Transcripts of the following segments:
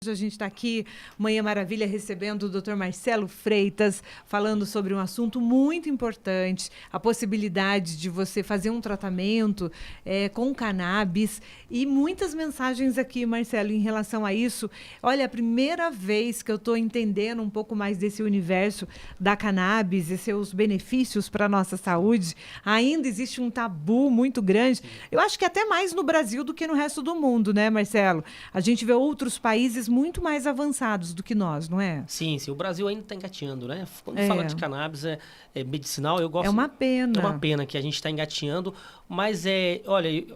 Hoje a gente está aqui, Manhã Maravilha, recebendo o Dr. Marcelo Freitas, falando sobre um assunto muito importante, a possibilidade de você fazer um tratamento com cannabis e muitas mensagens aqui, Marcelo, em relação a isso. Olha, a primeira vez que eu estou entendendo um pouco mais desse universo da cannabis e seus benefícios para a nossa saúde, ainda existe um tabu muito grande. Eu acho que até mais no Brasil do que no resto do mundo, né, Marcelo? A gente vê outros países muito mais avançados do que nós, não é? Sim. O Brasil ainda está engatinhando, né? Quando fala de cannabis medicinal, eu gosto... É uma pena. É uma pena que a gente está engatinhando, mas olha,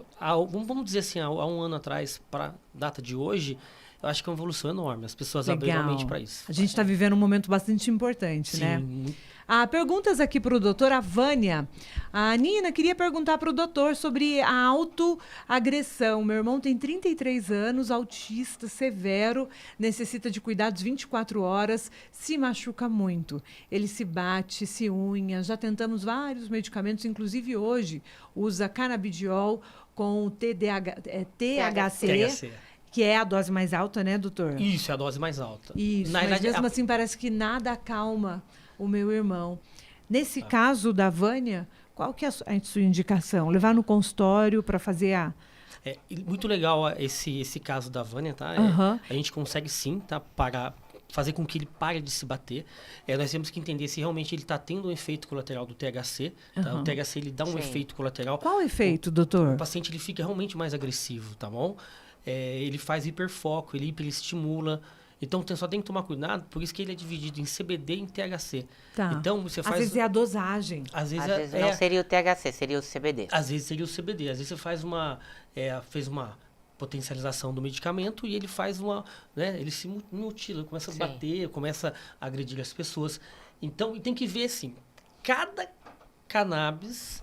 vamos dizer assim, há um ano atrás, para a data de hoje, eu acho que é uma evolução enorme. As pessoas abriram a mente para isso. A gente está vivendo um momento bastante importante, né? Sim. Perguntas aqui para o doutor. A Vânia. A Nina queria perguntar para o doutor sobre a autoagressão. Meu irmão tem 33 anos, autista severo, necessita de cuidados 24 horas, se machuca muito. Ele se bate, se unha, já tentamos vários medicamentos, inclusive hoje usa canabidiol com THC. Que é a dose mais alta, né, doutor? Isso, é a dose mais alta. Isso, mas mesmo assim parece que nada acalma o meu irmão. Nesse caso da Vânia, qual que é a sua indicação? Levar no consultório para fazer a... É muito legal esse caso da Vânia, tá? A gente consegue sim, tá? Fazer com que ele pare de se bater. Nós temos que entender se realmente ele está tendo um efeito colateral do THC. Tá? O THC ele dá um efeito colateral. Qual o efeito, doutor? O paciente ele fica realmente mais agressivo, tá bom? Ele faz hiperfoco, ele hiperestimula. Então, só tem que tomar cuidado, por isso que ele é dividido em CBD e em THC. Tá. Então, você faz... Às vezes é a dosagem. Às vezes não seria o THC, seria o CBD. Às vezes seria o CBD. Às vezes você faz fez uma potencialização do medicamento e ele faz né, ele se mutila, começa a bater, começa a agredir as pessoas. Então, tem que ver, assim, cada cannabis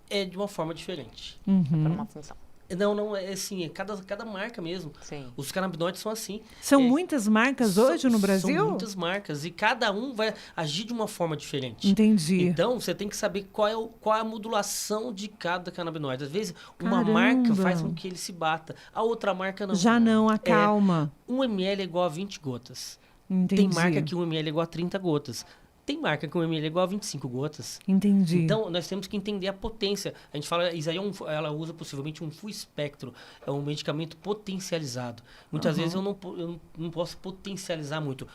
é de uma forma diferente. Para uma função. Não, é assim, cada marca mesmo. Sim. Os canabinoides são assim. São muitas marcas hoje no Brasil? São muitas marcas e cada um vai agir de uma forma diferente. Entendi. Então, você tem que saber qual é a modulação de cada canabinoide. Às vezes, uma marca faz com que ele se bata, a outra marca não. Já não, acalma. 1 ml é igual a 20 gotas. Entendi. Tem marca que 1 ml é igual a 30 gotas. Tem marca que 1 ml é igual a 25 gotas. Entendi. Então, nós temos que entender a potência. A gente fala, isso aí ela usa possivelmente um full espectro. É um medicamento potencializado. Muitas vezes eu não posso potencializar muito.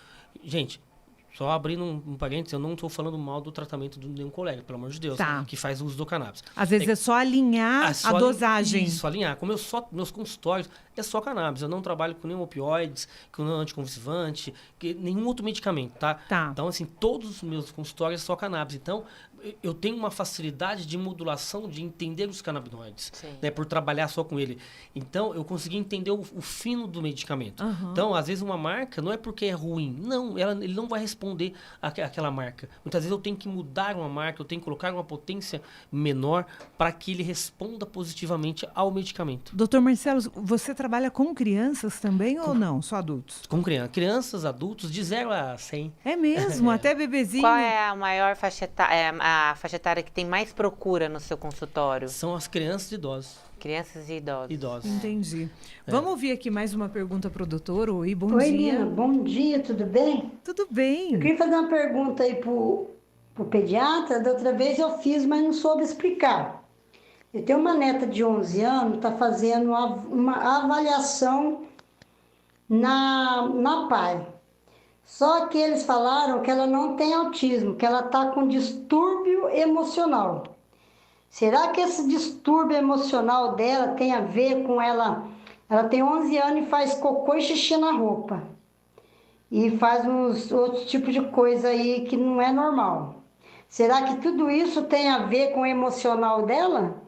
Gente, só abrindo um parênteses, eu não estou falando mal do tratamento de nenhum colega, pelo amor de Deus, que faz uso do cannabis. Às vezes é só alinhar a dosagem. Isso, alinhar. Como meus consultórios é só cannabis. Eu não trabalho com nenhum opioides, com nenhum anticonvulsivante, nenhum outro medicamento, tá? Então, assim, todos os meus consultórios é só cannabis. Então, eu tenho uma facilidade de modulação, de entender os canabinoides, né, por trabalhar só com ele. Então, eu consegui entender o fino do medicamento. Então, às vezes, uma marca não é porque é ruim. Não, ele não vai responder àquela marca. Muitas vezes eu tenho que mudar uma marca, eu tenho que colocar uma potência menor para que ele responda positivamente ao medicamento. Doutor Marcelo, você trabalha com crianças também ou não? Só adultos? Com crianças, adultos, de 0 a 100. É mesmo? Até bebezinho? Qual é a maior faixa etária, a faixa etária que tem mais procura no seu consultório? São as crianças e idosos. Crianças e idosos. Entendi. Vamos ouvir aqui mais uma pergunta para o doutor. Oi, bom dia. Oi, Nina, bom dia, tudo bem? Tudo bem. Eu queria fazer uma pergunta aí pro pediatra. Da outra vez eu fiz, mas não soube explicar. Eu tenho uma neta de 11 anos, está fazendo uma avaliação na PAI. Só que eles falaram que ela não tem autismo, que ela está com distúrbio emocional. Será que esse distúrbio emocional dela tem a ver com ela? Ela tem 11 anos e faz cocô e xixi na roupa. E faz uns outros tipos de coisa aí que não é normal. Será que tudo isso tem a ver com o emocional dela?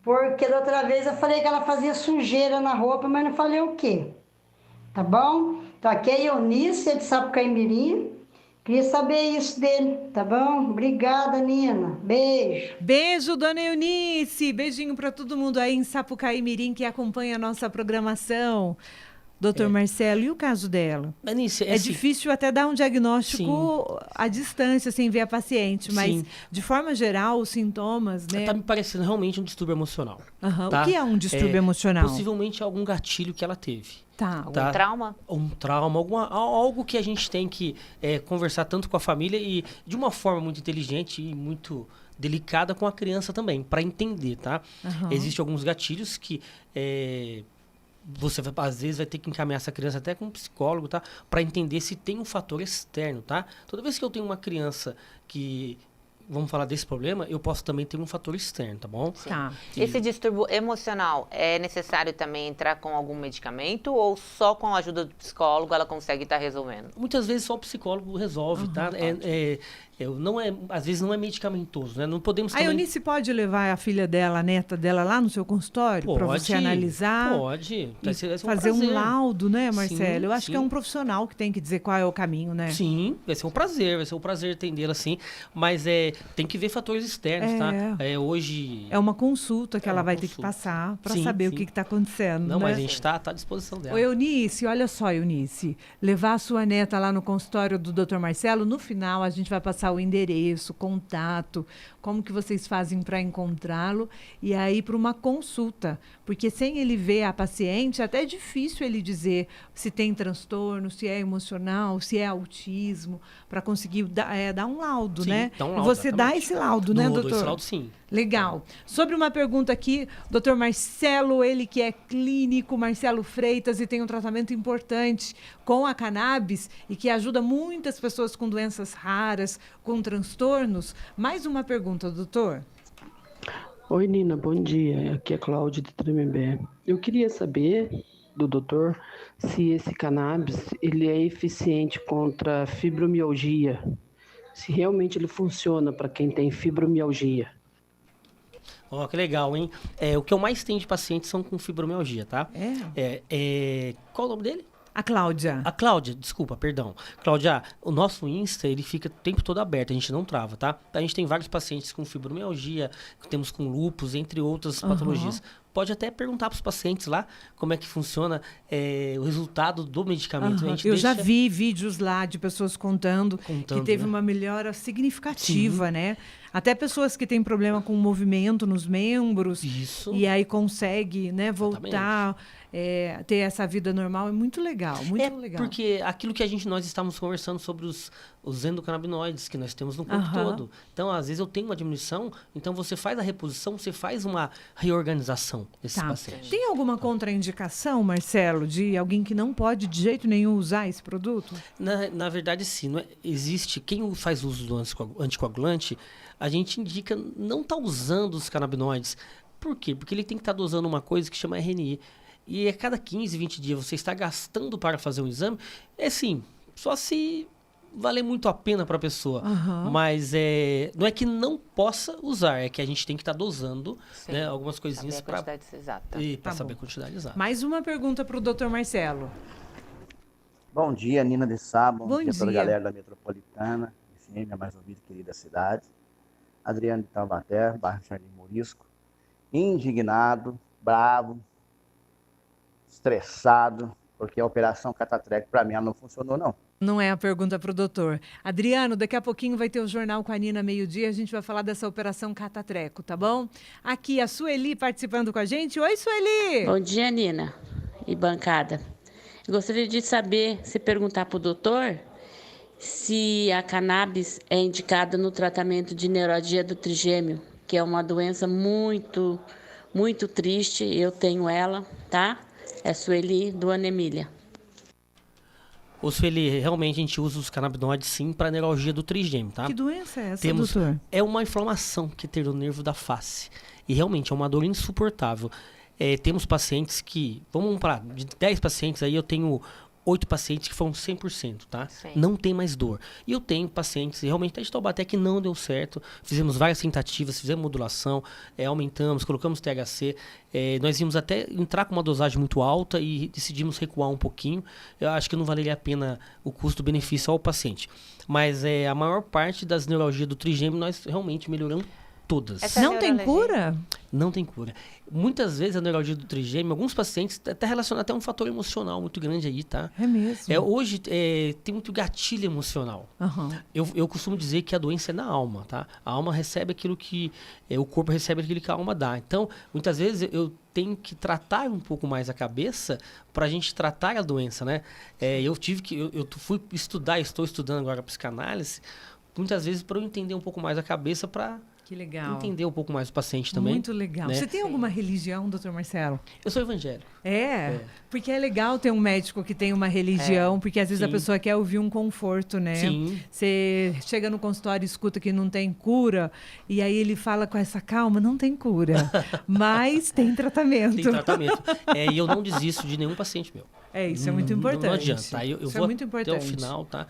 Porque da outra vez eu falei que ela fazia sujeira na roupa, mas não falei o quê. Tá bom? Então aqui é Eunice, de Sapucaimirim. Queria saber isso dele, tá bom? Obrigada, Nina. Beijo. Beijo, dona Eunice. Beijinho para todo mundo aí em Sapucaimirim que acompanha a nossa programação. Doutor Marcelo, e o caso dela? Anícia, é difícil até dar um diagnóstico à distância, sem ver a paciente, mas, de forma geral, os sintomas, né? Tá me parecendo realmente um distúrbio emocional. Tá? O que é um distúrbio emocional? Possivelmente algum gatilho que ela teve. Algum trauma? Um trauma, algo que a gente tem que conversar tanto com a família e de uma forma muito inteligente e muito delicada com a criança também, para entender, tá? Existem alguns gatilhos que você às vezes vai ter que encaminhar essa criança até com um psicólogo, tá? Para entender se tem um fator externo, tá? Toda vez que eu tenho uma criança que... Vamos falar desse problema, eu posso também ter um fator externo, tá bom? Tá. Esse distúrbio emocional, é necessário também entrar com algum medicamento ou só com a ajuda do psicólogo ela consegue estar resolvendo? Muitas vezes só o psicólogo resolve, tá? Às vezes não é medicamentoso, né? Não podemos também... A Eunice pode levar a filha dela, a neta dela, lá no seu consultório para você analisar? Pode. Fazer um laudo, né, Marcelo? Eu acho que é um profissional que tem que dizer qual é o caminho, né? Sim, vai ser um prazer atendê-la, sim. Mas tem que ver fatores externos, tá? Hoje... É uma consulta que ela vai ter que passar para saber o que está acontecendo. Não, né? mas a gente está à disposição dela. Ô, Eunice, olha só, Eunice. Levar a sua neta lá no consultório do Dr. Marcelo, no final a gente vai passar o endereço, contato, como que vocês fazem para encontrá-lo e aí para uma consulta, porque sem ele ver a paciente, até é difícil ele dizer se tem transtorno, se é emocional, se é autismo, para conseguir dar um laudo, né? Dá um laudo, você dá esse laudo, né, doutor? Esse laudo, sim. Legal. Sobre uma pergunta aqui, doutor Marcelo, ele que é clínico, Marcelo Freitas, e tem um tratamento importante com a cannabis e que ajuda muitas pessoas com doenças raras, com transtornos. Mais uma pergunta, doutor. Oi, Nina, bom dia. Aqui é Cláudia de Tremembé. Eu queria saber do doutor se esse cannabis ele é eficiente contra fibromialgia, se realmente ele funciona para quem tem fibromialgia. Que legal, hein? O que eu mais tenho de pacientes são com fibromialgia, tá? Qual o nome dele? A Cláudia. A Cláudia, desculpa, perdão. Cláudia, o nosso Insta, ele fica o tempo todo aberto, a gente não trava, tá? A gente tem vários pacientes com fibromialgia, temos com lúpus, entre outras patologias. Pode até perguntar para os pacientes lá como é que funciona o resultado do medicamento. Eu já vi vídeos lá de pessoas contando que teve uma melhora significativa, né? Até pessoas que têm problema com o movimento nos membros. Isso. E aí consegue, né, voltar, ter essa vida normal. É muito legal, muito legal. Porque aquilo que nós estávamos conversando sobre os endocannabinoides que nós temos no corpo todo. Então, às vezes eu tenho uma diminuição, então você faz a reposição, você faz uma reorganização desses pacientes. Tem alguma contraindicação, Marcelo, de alguém que não pode de jeito nenhum usar esse produto? Na verdade, sim. Não existe quem faz uso do anticoagulante, a gente indica não estar usando os canabinoides. Por quê? Porque ele tem que estar dosando uma coisa que chama RNI. E a cada 15, 20 dias você está gastando para fazer um exame, só se valer muito a pena para a pessoa. Mas não é que não possa usar, é que a gente tem que estar dosando, né, algumas coisinhas para saber a quantidade exata. Mais uma pergunta para o Dr. Marcelo. Bom dia, Nina de Sá. Bom dia a toda a galera da Metropolitana, FM, a mais ouvida e querida cidade. Adriano de Taubaté, bairro Jardim Morisco. Indignado, bravo, estressado, porque a operação Catatrec, para mim, ela não funcionou, não. Não é a pergunta para o doutor. Adriano, daqui a pouquinho vai ter o Jornal com a Nina, meio-dia. A gente vai falar dessa operação Catatreco, tá bom? Aqui a Sueli participando com a gente. Oi, Sueli! Bom dia, Nina e bancada. Eu gostaria de saber, se perguntar para o doutor, se a cannabis é indicada no tratamento de neuralgia do trigêmeo, que é uma doença muito, muito triste. Eu tenho ela, tá? É Sueli, do Ana Emília. Sueli, realmente a gente usa os canabinoides sim para neuralgia do trigêmeo, tá? Que doença é essa, doutor? É uma inflamação que tem no nervo da face. E realmente é uma dor insuportável. Temos pacientes que, vamos para de 10 pacientes aí, eu tenho 8 pacientes que foram 100%, tá? Sim. Não tem mais dor. E eu tenho pacientes, realmente, até de Taubaté, que não deu certo. Fizemos várias tentativas, fizemos modulação, aumentamos, colocamos THC. Nós íamos até entrar com uma dosagem muito alta e decidimos recuar um pouquinho. Eu acho que não valeria a pena o custo-benefício ao paciente. Mas a maior parte das neuralgias do trigêmeo, nós realmente melhoramos Todas. Não tem cura? Não tem cura. Muitas vezes a neuralgia do trigêmeo, alguns pacientes até relacionam até um fator emocional muito grande aí, tá? É mesmo? Hoje tem muito gatilho emocional. Eu costumo dizer que a doença é na alma, tá? A alma recebe aquilo que... o corpo recebe aquilo que a alma dá. Então, muitas vezes eu tenho que tratar um pouco mais a cabeça para a gente tratar a doença, né? Eu fui estudar, estou estudando agora a psicanálise, muitas vezes para eu entender um pouco mais a cabeça para... Que legal. Entender um pouco mais o paciente também. Muito legal. Né? Você tem alguma religião, doutor Marcelo? Eu sou evangélico. Porque é legal ter um médico que tem uma religião, porque às vezes a pessoa quer ouvir um conforto, né? Sim. Você chega no consultório e escuta que não tem cura, e aí ele fala com essa calma, não tem cura, mas tem tratamento. Tem tratamento. E eu não desisto de nenhum paciente meu. Isso é muito importante. Não adianta, tá? Eu vou muito importante. até o final, tá?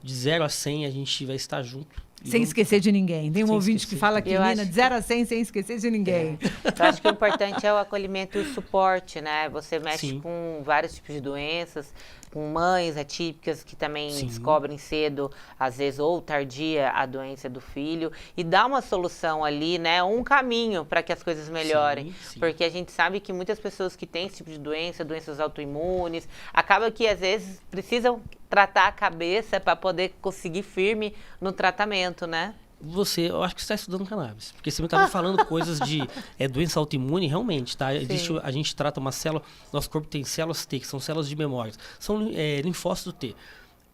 De 0 a 100 a gente vai estar junto. Sem esquecer de ninguém. Tem um ouvinte que fala aqui, Nina, de 0 a 100 sem esquecer de ninguém. Eu acho que o importante é o acolhimento e o suporte, né? Você mexe com vários tipos de doenças, com mães atípicas que também descobrem cedo, às vezes, ou tardia, a doença do filho, e dá uma solução ali, né? Um caminho para que as coisas melhorem. Porque a gente sabe que muitas pessoas que têm esse tipo de doença, doenças autoimunes, acaba que, às vezes, precisam tratar a cabeça para poder conseguir firme no tratamento, né? Eu acho que você está estudando cannabis. Porque você me estava falando coisas de doença autoimune, realmente, tá? A gente trata uma célula, nosso corpo tem células T, que são células de memória. São linfócitos T.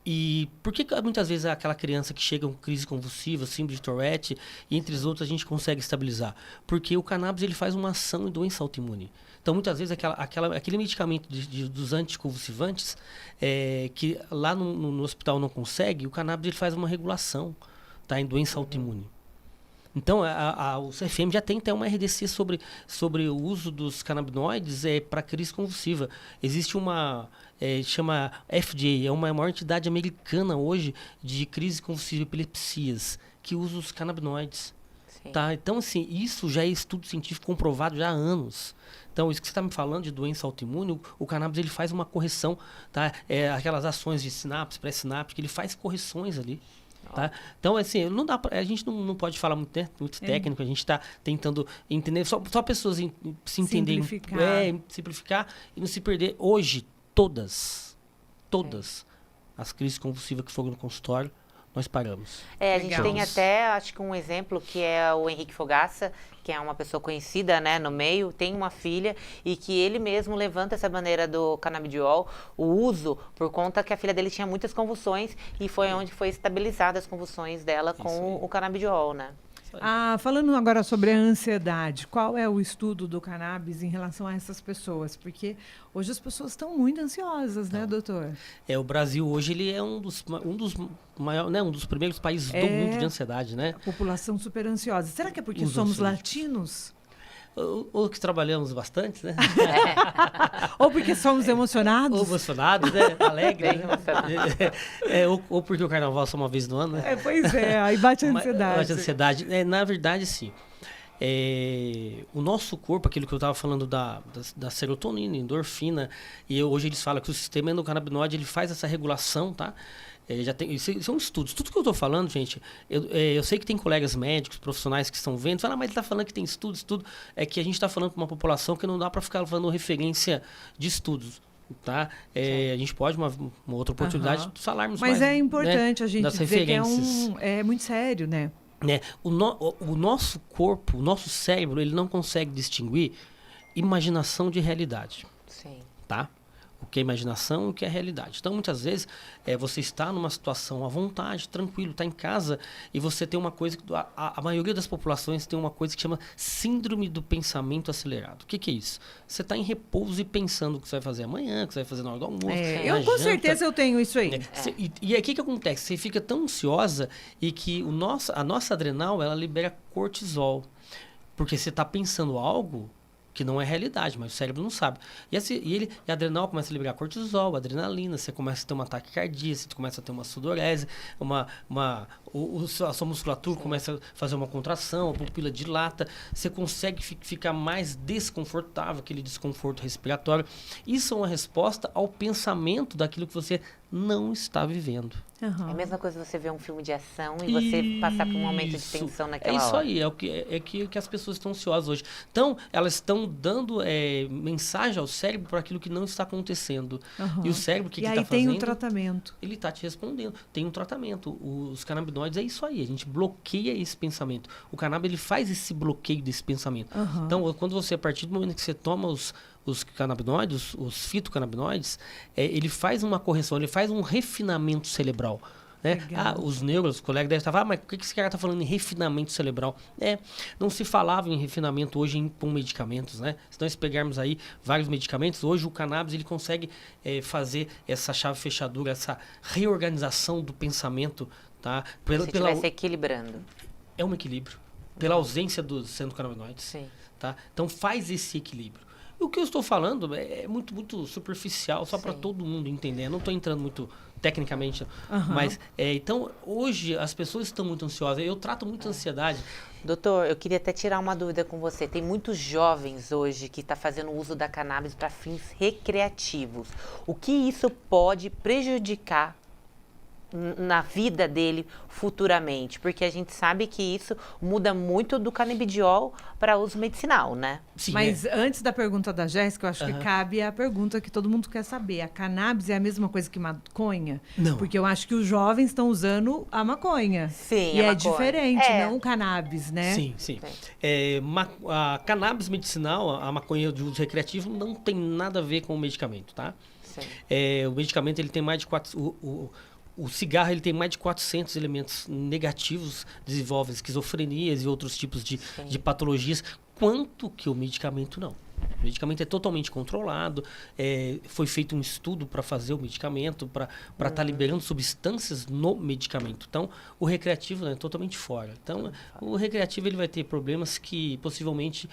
E por que muitas vezes aquela criança que chega com crise convulsiva, síndrome de Tourette, e entre os outros a gente consegue estabilizar? Porque o cannabis ele faz uma ação em doença autoimune. Então, muitas vezes, aquele medicamento dos anticonvulsivantes, que lá no hospital não consegue, o cannabis ele faz uma regulação, tá, em doença autoimune. Então, o CFM já tem até uma RDC sobre o uso dos canabinoides para crise convulsiva. Existe chama FDA, é uma maior entidade americana hoje de crise convulsiva e epilepsias, que usa os canabinoides. Tá? Então, assim, isso já é estudo científico comprovado já há anos. Então, isso que você está me falando de doença autoimune, o cannabis ele faz uma correção, tá? Aquelas ações de sinapse, pré-sináptica, ele faz correções ali. Tá? Então, assim, a gente não pode falar muito, né, muito técnico, a gente está tentando entender, só pessoas se entenderem, simplificar e não se perder. Hoje, todas as crises convulsivas que foram no consultório, nós paramos. A gente tem até, acho que um exemplo, que é o Henrique Fogaça, que é uma pessoa conhecida, né, no meio, tem uma filha e que ele mesmo levanta essa bandeira do canabidiol, o uso, por conta que a filha dele tinha muitas convulsões e foi onde foi estabilizada as convulsões dela com o canabidiol, né? Falando agora sobre a ansiedade, qual é o estudo do cannabis em relação a essas pessoas? Porque hoje as pessoas estão muito ansiosas, né, doutor? O Brasil hoje ele é um dos maiores, né, um dos primeiros países do mundo de ansiedade, né? A população super ansiosa. Será que é porque somos latinos? Ou que trabalhamos bastante, né? Ou porque somos emocionados. Ou emocionados, né? Alegres. Né? Ou porque o carnaval é só uma vez no ano, né? Pois é, aí bate a ansiedade. Bate a ansiedade. Na verdade, sim. O nosso corpo, aquilo que eu estava falando da serotonina, endorfina, e hoje eles falam que o sistema endocannabinoide ele faz essa regulação, tá? São estudos. Tudo que eu estou falando, gente, eu sei que tem colegas médicos, profissionais que estão vendo, falam, mas ele está falando que tem estudo. É que a gente está falando para uma população que não dá para ficar falando referência de estudos. Tá? A gente pode, uma outra oportunidade, falarmos mais. Mas é importante, né, a gente das dizer referências. Que é muito sério, né? O nosso corpo, o nosso cérebro, ele não consegue distinguir imaginação de realidade. Sim. Tá? O que é imaginação e o que é realidade. Então, muitas vezes, você está numa situação à vontade, tranquilo, está em casa, e você tem uma coisa... A maioria das populações tem uma coisa que chama síndrome do pensamento acelerado. O que é isso? Você está em repouso e pensando o que você vai fazer amanhã, o que você vai fazer na hora do almoço, eu com certeza eu tenho isso aí. E aí, o que acontece? Você fica tão ansiosa e que a nossa adrenal, ela libera cortisol. Porque você está pensando algo que não é realidade, mas o cérebro não sabe. E a adrenal começa a liberar cortisol, adrenalina, você começa a ter um ataque cardíaco, você começa a ter uma sudorese, a sua musculatura começa a fazer uma contração, a pupila dilata, você consegue ficar mais desconfortável, aquele desconforto respiratório. Isso é uma resposta ao pensamento daquilo que você não está vivendo. Uhum. É a mesma coisa você ver um filme de ação e você passar por um momento de tensão naquela hora. É isso aí, é que as pessoas estão ansiosas hoje. Então, elas estão dando mensagem ao cérebro para aquilo que não está acontecendo. Uhum. E o cérebro, o que está fazendo? E aí tem um tratamento. Ele está te respondendo. Tem um tratamento. Os canabinoides é isso aí, a gente bloqueia esse pensamento. O cannabis, ele faz esse bloqueio desse pensamento. Uhum. Então, quando você, a partir do momento que você toma os canabinoides, os fitocannabinoides, ele faz uma correção, ele faz um refinamento cerebral. Né? Os neuros, os colegas devem estar mas por que esse cara está falando em refinamento cerebral? Não se falava em refinamento hoje com medicamentos, né? Se nós pegarmos aí vários medicamentos, hoje o cannabis ele consegue fazer essa chave fechadura, essa reorganização do pensamento, tá? Vai se equilibrando. É um equilíbrio. Pela ausência dos endocannabinoides. Sim. Tá? Então faz esse equilíbrio. O que eu estou falando é muito, muito superficial, só para todo mundo entender. Eu não estou entrando muito tecnicamente, mas então hoje as pessoas estão muito ansiosas. Eu trato muito ansiedade. Doutor, eu queria até tirar uma dúvida com você. Tem muitos jovens hoje que estão fazendo uso da cannabis para fins recreativos. O que isso pode prejudicar na vida dele futuramente? Porque a gente sabe que isso muda muito do canabidiol para uso medicinal, né? Sim, mas antes da pergunta da Jéssica, eu acho que cabe a pergunta que todo mundo quer saber. A cannabis é a mesma coisa que maconha? Não. Porque eu acho que os jovens estão usando a maconha. Sim, e é diferente, não o cannabis, né? Sim. A cannabis medicinal, a maconha de uso recreativo, não tem nada a ver com o medicamento, tá? Sim. O medicamento, ele tem mais de 4... O cigarro, ele tem mais de 400 elementos negativos, desenvolve esquizofrenias e outros tipos de patologias, quanto que o medicamento não. O medicamento é totalmente controlado, foi feito um estudo para fazer o medicamento, para estar liberando substâncias no medicamento. Então, o recreativo é totalmente fora. Então, o recreativo ele vai ter problemas que possivelmente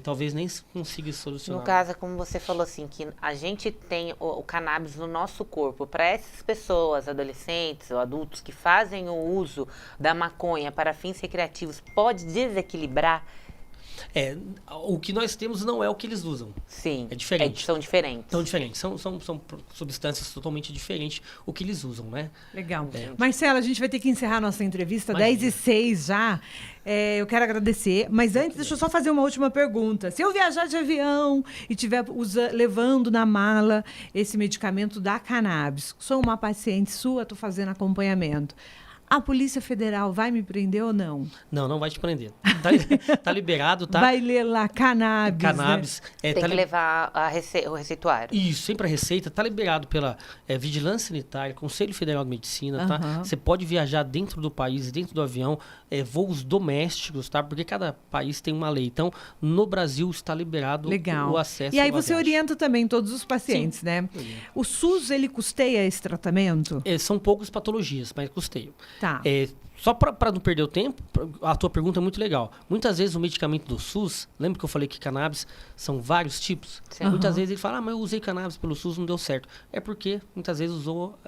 talvez nem consiga solucionar. No caso, como você falou assim, que a gente tem o cannabis no nosso corpo. Para essas pessoas, adolescentes ou adultos que fazem o uso da maconha para fins recreativos, pode desequilibrar? O que nós temos não é o que eles usam. Sim. É diferente. São diferentes. São diferentes. São substâncias totalmente diferentes o que eles usam, né? Legal. Marcela, a gente vai ter que encerrar a nossa entrevista, 10h06 já. Eu quero agradecer, mas antes deixa eu só fazer uma última pergunta. Se eu viajar de avião e estiver levando na mala esse medicamento da cannabis, sou uma paciente sua, estou fazendo acompanhamento, a Polícia Federal vai me prender ou não? Não vai te prender. Tá liberado, tá? Vai ler lá cannabis. Né? Tem que levar o receituário. Isso, sempre a receita. Tá liberado pela Vigilância Sanitária, Conselho Federal de Medicina, tá? Você pode viajar dentro do país, dentro do avião, voos domésticos, tá? Porque cada país tem uma lei. Então, no Brasil está liberado o acesso. E aí você orienta também todos os pacientes, né? O SUS, ele custeia esse tratamento? São poucas patologias, mas custeiam. Tá. Só para não perder o tempo, a tua pergunta é muito legal. Muitas vezes o medicamento do SUS, lembra que eu falei que cannabis são vários tipos? Muitas vezes ele fala, mas eu usei cannabis pelo SUS, não deu certo. É porque muitas vezes usou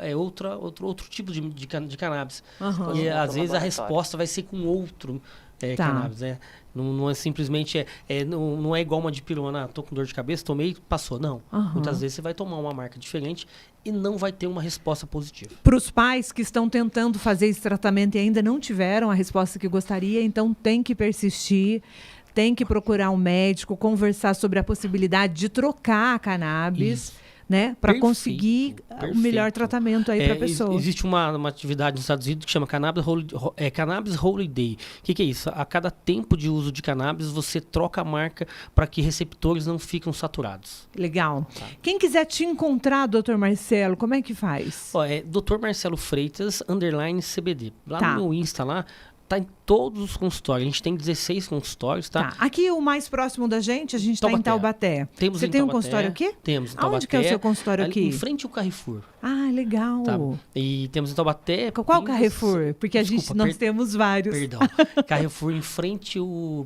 outro tipo de cannabis. E às vezes a resposta vai ser com outro cannabis, né? Não é simplesmente, não é igual uma dipirona, tô com dor de cabeça, tomei, passou. Não. Muitas vezes você vai tomar uma marca diferente e não vai ter uma resposta positiva. Para os pais que estão tentando fazer esse tratamento e ainda não tiveram a resposta que gostaria, então tem que persistir, tem que procurar um médico, conversar sobre a possibilidade de trocar a cannabis. Né? Para conseguir o melhor tratamento aí para a pessoa. Existe uma atividade nos Estados Unidos que chama Cannabis Holiday. O que é isso? A cada tempo de uso de cannabis, você troca a marca para que receptores não fiquem saturados. Legal. Tá. Quem quiser te encontrar, Dr. Marcelo, como é que faz? Dr. Marcelo Freitas, _CBD. Lá no meu Insta, lá, Tá em todos os consultórios. A gente tem 16 consultórios, tá? Aqui o mais próximo da gente, a gente está em Taubaté. Você tem um consultório aqui? Temos em Taubaté. Aonde que é o seu consultório aqui? Em frente ao Carrefour. Ah, legal. Tá. E temos em Taubaté... Qual Carrefour? Porque nós temos vários. Perdão. Carrefour em frente,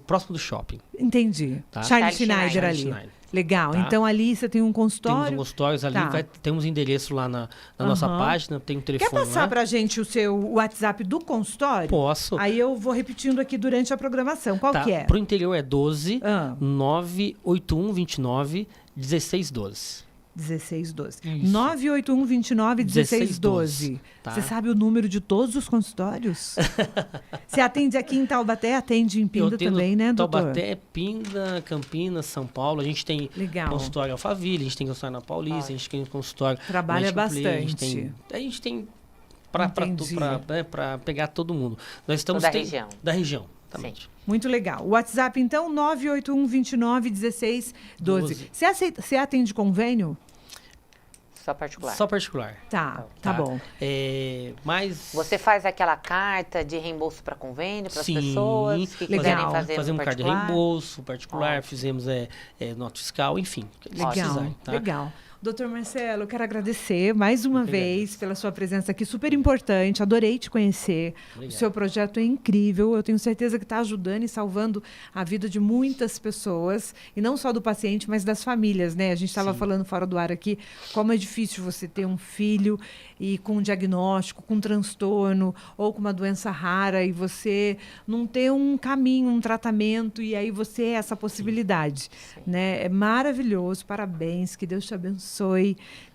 próximo do shopping. Entendi. Tá? Charles Schneider ali. Legal. Tá. Então, ali você tem um consultório. Temos consultórios ali, temos endereço lá na nossa página, tem um telefone. Quer passar pra gente o seu WhatsApp do consultório? Posso. Aí eu vou repetindo aqui durante a programação. Qual que é? Pro interior é 12 98129 1612. 1612. 98129-1612. Tá. Você sabe o número de todos os consultórios? Você atende aqui em Taubaté, atende em Pinda também, né, doutor? Taubaté, Pinda, Campinas, São Paulo. A gente tem consultório em Alphaville, a gente tem consultório na Paulista, a gente tem consultório... Trabalha bastante. A gente tem para pegar todo mundo. Nós estamos... Da região. Exatamente. Muito legal. O WhatsApp, então, 98129-1612. Você atende convênio? Só particular. Só particular. Tá bom. Mas... Você faz aquela carta de reembolso para convênio para as pessoas que quiserem fazer fazemos carta de reembolso particular, fizemos nota fiscal, enfim. Legal. Doutor Marcelo, eu quero agradecer mais uma vez pela sua presença aqui, super importante, adorei te conhecer. Obrigado. O seu projeto é incrível, eu tenho certeza que está ajudando e salvando a vida de muitas pessoas, e não só do paciente, mas das famílias, né? A gente estava falando fora do ar aqui, como é difícil você ter um filho e com um diagnóstico, com um transtorno, ou com uma doença rara, e você não ter um caminho, um tratamento, e aí você é essa possibilidade, né? É maravilhoso, parabéns, que Deus te abençoe.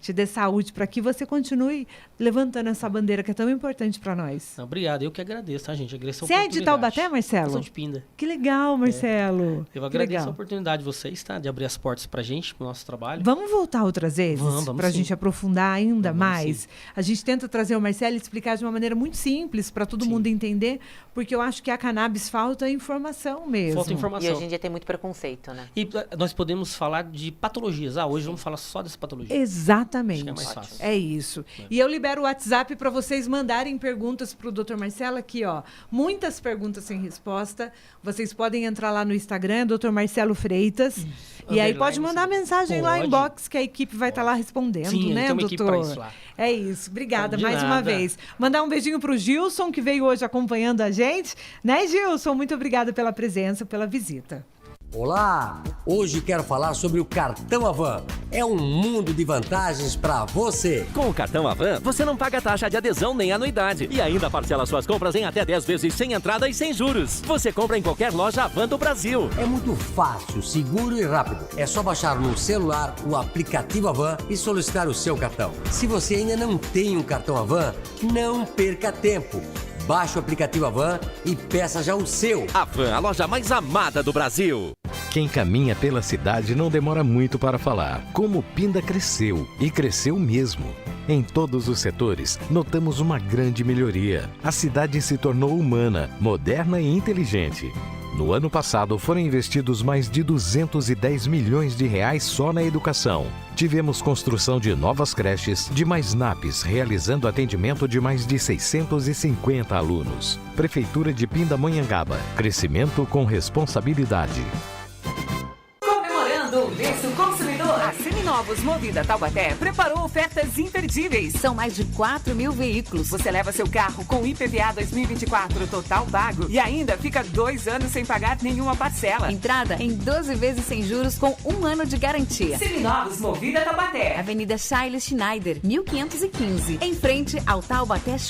Te dê saúde para que você continue levantando essa bandeira que é tão importante para nós. Obrigado, eu que agradeço, tá, gente? Agradeço a Você é de Taubaté, Marcelo? Eu sou de Pinda. Que legal, Marcelo. Eu agradeço a oportunidade de vocês, tá? De abrir as portas pra gente, pro nosso trabalho. Vamos voltar outras vezes? Vamos pra gente aprofundar ainda mais? Sim. A gente tenta trazer o Marcelo e explicar de uma maneira muito simples para todo mundo entender, porque eu acho que a cannabis falta informação mesmo. Falta informação. E hoje em dia tem muito preconceito, né? E nós podemos falar de patologias. Hoje vamos falar só dessa patologia. Exatamente. Acho que é mais fácil. É isso. E eu libero o WhatsApp para vocês mandarem perguntas para o Dr. Marcelo aqui, ó. Muitas perguntas sem resposta. Vocês podem entrar lá no Instagram, Dr. Marcelo Freitas. E aí pode mandar mensagem lá em inbox que a equipe vai estar lá respondendo, né, tem uma doutor? Equipe pra isso lá. É isso. Obrigada mais uma vez. Mandar um beijinho pro Gilson, que veio hoje acompanhando a gente. Né, Gilson? Muito obrigada pela presença, pela visita. Olá! Hoje quero falar sobre o Cartão Avan. É um mundo de vantagens para você. Com o Cartão Avan, você não paga taxa de adesão nem anuidade. E ainda parcela suas compras em até 10 vezes sem entrada e sem juros. Você compra em qualquer loja Avan do Brasil. É muito fácil, seguro e rápido. É só baixar no celular o aplicativo Avan e solicitar o seu cartão. Se você ainda não tem um cartão Avan, não perca tempo. Baixe o aplicativo Avan e peça já o seu. Avan, a loja mais amada do Brasil. Quem caminha pela cidade não demora muito para falar. Como Pinda cresceu, e cresceu mesmo. Em todos os setores, notamos uma grande melhoria. A cidade se tornou humana, moderna e inteligente. No ano passado, foram investidos mais de 210 milhões de reais só na educação. Tivemos construção de novas creches, de mais NAPs, realizando atendimento de mais de 650 alunos. Prefeitura de Pindamonhangaba. Crescimento com responsabilidade. Comemorando o mês do consumidor, a Seminovos Movida Taubaté preparou ofertas imperdíveis. São mais de 4.000 veículos. Você leva seu carro com IPVA 2024 total pago e ainda fica 2 anos sem pagar nenhuma parcela. Entrada em 12 vezes sem juros com 1 ano de garantia. Seminovos Movida Taubaté. Avenida Charles Schneider, 1515. Em frente ao Taubaté Shopping.